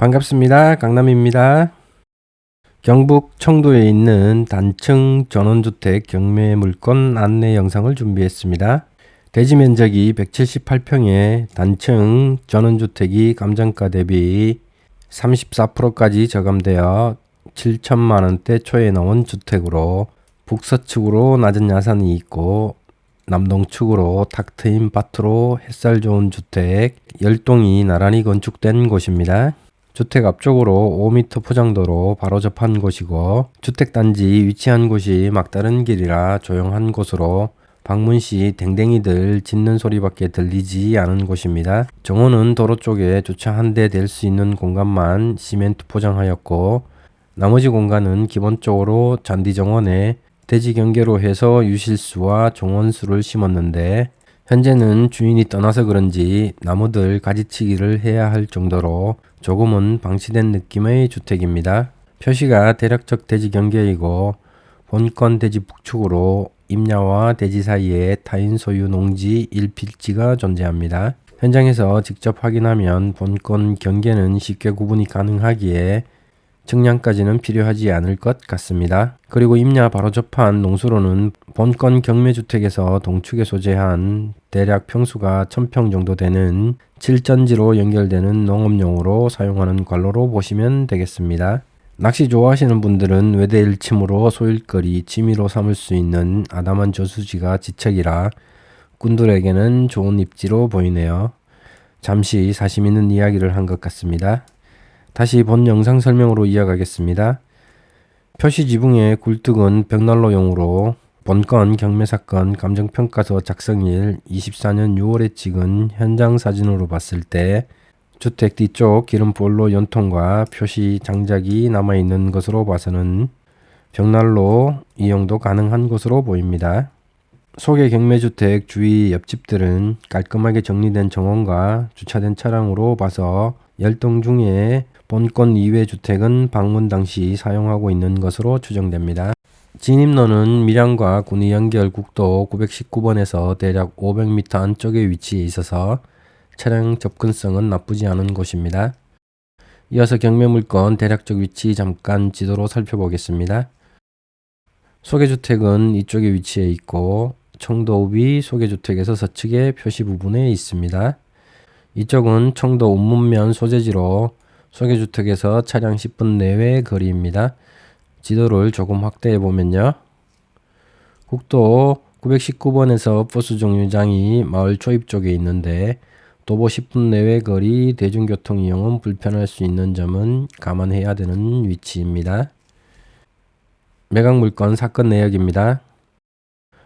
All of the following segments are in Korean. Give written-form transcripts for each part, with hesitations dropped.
반갑습니다. 강남입니다. 경북 청도에 있는 단층 전원주택 경매 물건 안내 영상을 준비했습니다. 대지 면적이 178평의 단층 전원주택이 감정가 대비 34%까지 저감되어 7천만원대 초에 나온 주택으로 북서측으로 낮은 야산이 있고 남동측으로 탁 트인 밭으로 햇살 좋은 주택 10동이 나란히 건축된 곳입니다. 주택 앞쪽으로 5m 포장도로 바로 접한 곳이고 주택단지 위치한 곳이 막다른 길이라 조용한 곳으로 방문 시 댕댕이들 짖는 소리밖에 들리지 않은 곳입니다. 정원은 도로 쪽에 주차 한 대 댈 수 있는 공간만 시멘트 포장하였고 나머지 공간은 기본적으로 잔디 정원에 대지 경계로 해서 유실수와 종원수를 심었는데 현재는 주인이 떠나서 그런지 나무들 가지치기를 해야 할 정도로 조금은 방치된 느낌의 주택입니다. 표시가 대략적 대지 경계이고 본건 대지 북측으로 임야와 대지 사이에 타인 소유 농지 1필지가 존재합니다. 현장에서 직접 확인하면 본건 경계는 쉽게 구분이 가능하기에 측량까지는 필요하지 않을 것 같습니다. 그리고 임야 바로 접한 농수로는 본건 경매주택에서 동축에 소재한 대략 평수가 1000평 정도 되는 칠전지로 연결되는 농업용으로 사용하는 관로로 보시면 되겠습니다. 낚시 좋아하시는 분들은 외대 1침으로 소일거리, 취미로 삼을 수 있는 아담한 저수지가 지척이라 꾼들에게는 좋은 입지로 보이네요. 잠시 사심 있는 이야기를 한 것 같습니다. 다시 본 영상 설명으로 이어가겠습니다. 표시 지붕의 굴뚝은 벽난로용으로 본건 경매사건 감정평가서 작성일 24년 6월에 찍은 현장 사진으로 봤을 때 주택 뒤쪽 기름볼로 연통과 표시 장작이 남아있는 것으로 봐서는 벽난로 이용도 가능한 것으로 보입니다. 소개 경매주택 주위 옆집들은 깔끔하게 정리된 정원과 주차된 차량으로 봐서 10동 중에 본건 이외 주택은 방문 당시 사용하고 있는 것으로 추정됩니다. 진입로는 밀양과 군위 연결 국도 919번에서 대략 500m 안쪽에 위치해 있어서 차량 접근성은 나쁘지 않은 곳입니다. 이어서 경매 물건 대략적 위치 잠깐 지도로 살펴보겠습니다. 소개주택은 이쪽에 위치해 있고 청도읍이 소개주택에서 서측의 표시 부분에 있습니다. 이쪽은 청도 운문면 소재지로 소개주택에서 차량 10분 내외 거리입니다. 지도를 조금 확대해 보면요. 국도 919번에서 버스 정류장이 마을 초입 쪽에 있는데 도보 10분 내외 거리 대중교통 이용은 불편할 수 있는 점은 감안해야 되는 위치입니다. 매각 물건 사건 내역입니다.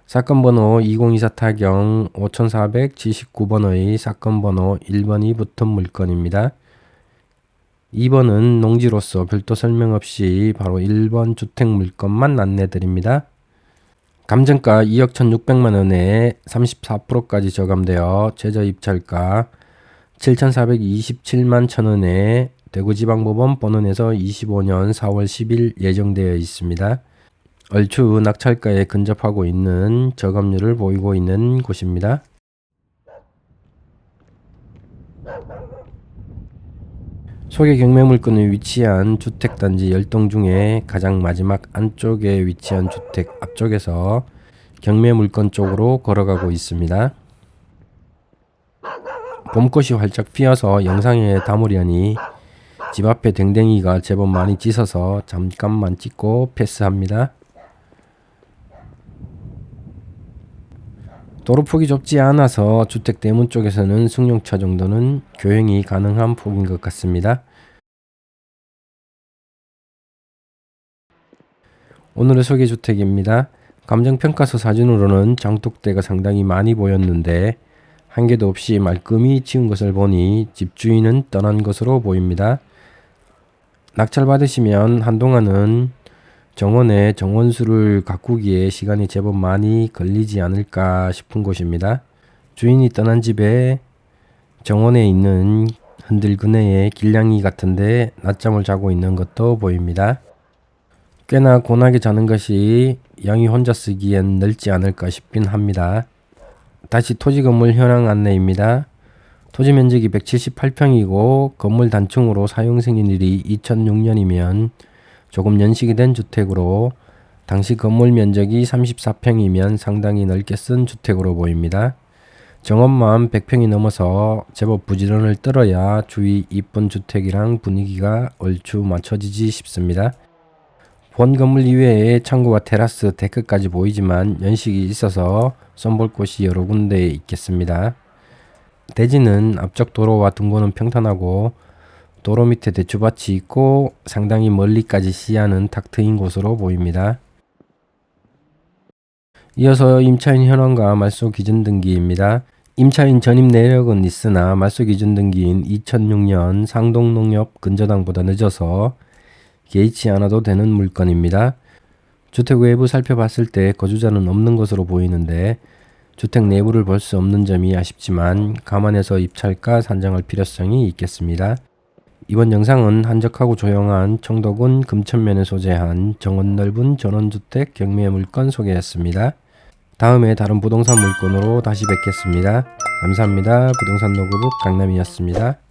사건 번호 2024 타경 5479번의 사건 번호 1번이 붙은 물건입니다. 2번은 농지로서 별도 설명 없이 바로 1번 주택 물건만 안내드립니다. 감정가 2억 1600만원에 34%까지 저감되어 최저입찰가 7427만 1000원에 대구지방법원 본원에서 25년 4월 10일 예정되어 있습니다. 얼추 낙찰가에 근접하고 있는 저감률을 보이고 있는 곳입니다. 소개 경매 물건에 위치한 주택단지 10동 중에 가장 마지막 안쪽에 위치한 주택 앞쪽에서 경매 물건 쪽으로 걸어가고 있습니다. 봄꽃이 활짝 피어서 영상에 담으려니 집 앞에 댕댕이가 제법 많이 짖어서 잠깐만 찍고 패스합니다. 도로 폭이 좁지 않아서 주택 대문 쪽에서는 승용차 정도는 교행이 가능한 폭인 것 같습니다. 오늘의 소개주택입니다. 감정평가서 사진으로는 장독대가 상당히 많이 보였는데 한 개도 없이 말끔히 지은 것을 보니 집주인은 떠난 것으로 보입니다. 낙찰 받으시면 한동안은 정원에 정원수를 가꾸기에 시간이 제법 많이 걸리지 않을까 싶은 곳입니다. 주인이 떠난 집에 정원에 있는 흔들그네의 길냥이 같은데 낮잠을 자고 있는 것도 보입니다. 꽤나 고나게 자는 것이 양이 혼자 쓰기엔 넓지 않을까 싶긴 합니다. 다시 토지 건물 현황 안내입니다. 토지 면적이 178평이고 건물 단층으로 사용 승인일이 2006년이면 조금 연식이 된 주택으로 당시 건물 면적이 34평이면 상당히 넓게 쓴 주택으로 보입니다. 정원만 100평이 넘어서 제법 부지런을 떨어야 주위 이쁜 주택이랑 분위기가 얼추 맞춰지지 싶습니다. 본 건물 이외에 창고와 테라스, 데크까지 보이지만 연식이 있어서 손볼 곳이 여러 군데 있겠습니다. 대지는 앞쪽 도로와 등고는 평탄하고 도로 밑에 대추밭이 있고 상당히 멀리까지 시야는 탁 트인 곳으로 보입니다. 이어서 임차인 현황과 말소 기준 등기입니다. 임차인 전입 내역은 있으나 말소 기준 등기인 2006년 상동농협 근저당보다 늦어서 개의치 않아도 되는 물건입니다. 주택 외부 살펴봤을 때 거주자는 없는 것으로 보이는데 주택 내부를 볼 수 없는 점이 아쉽지만 감안해서 입찰가 산정할 필요성이 있겠습니다. 이번 영상은 한적하고 조용한 청도군 금천면에 소재한 정원 넓은 전원주택 경매 물건 소개했습니다. 다음에 다른 부동산 물건으로 다시 뵙겠습니다. 감사합니다. 부동산 노트북 강남이었습니다.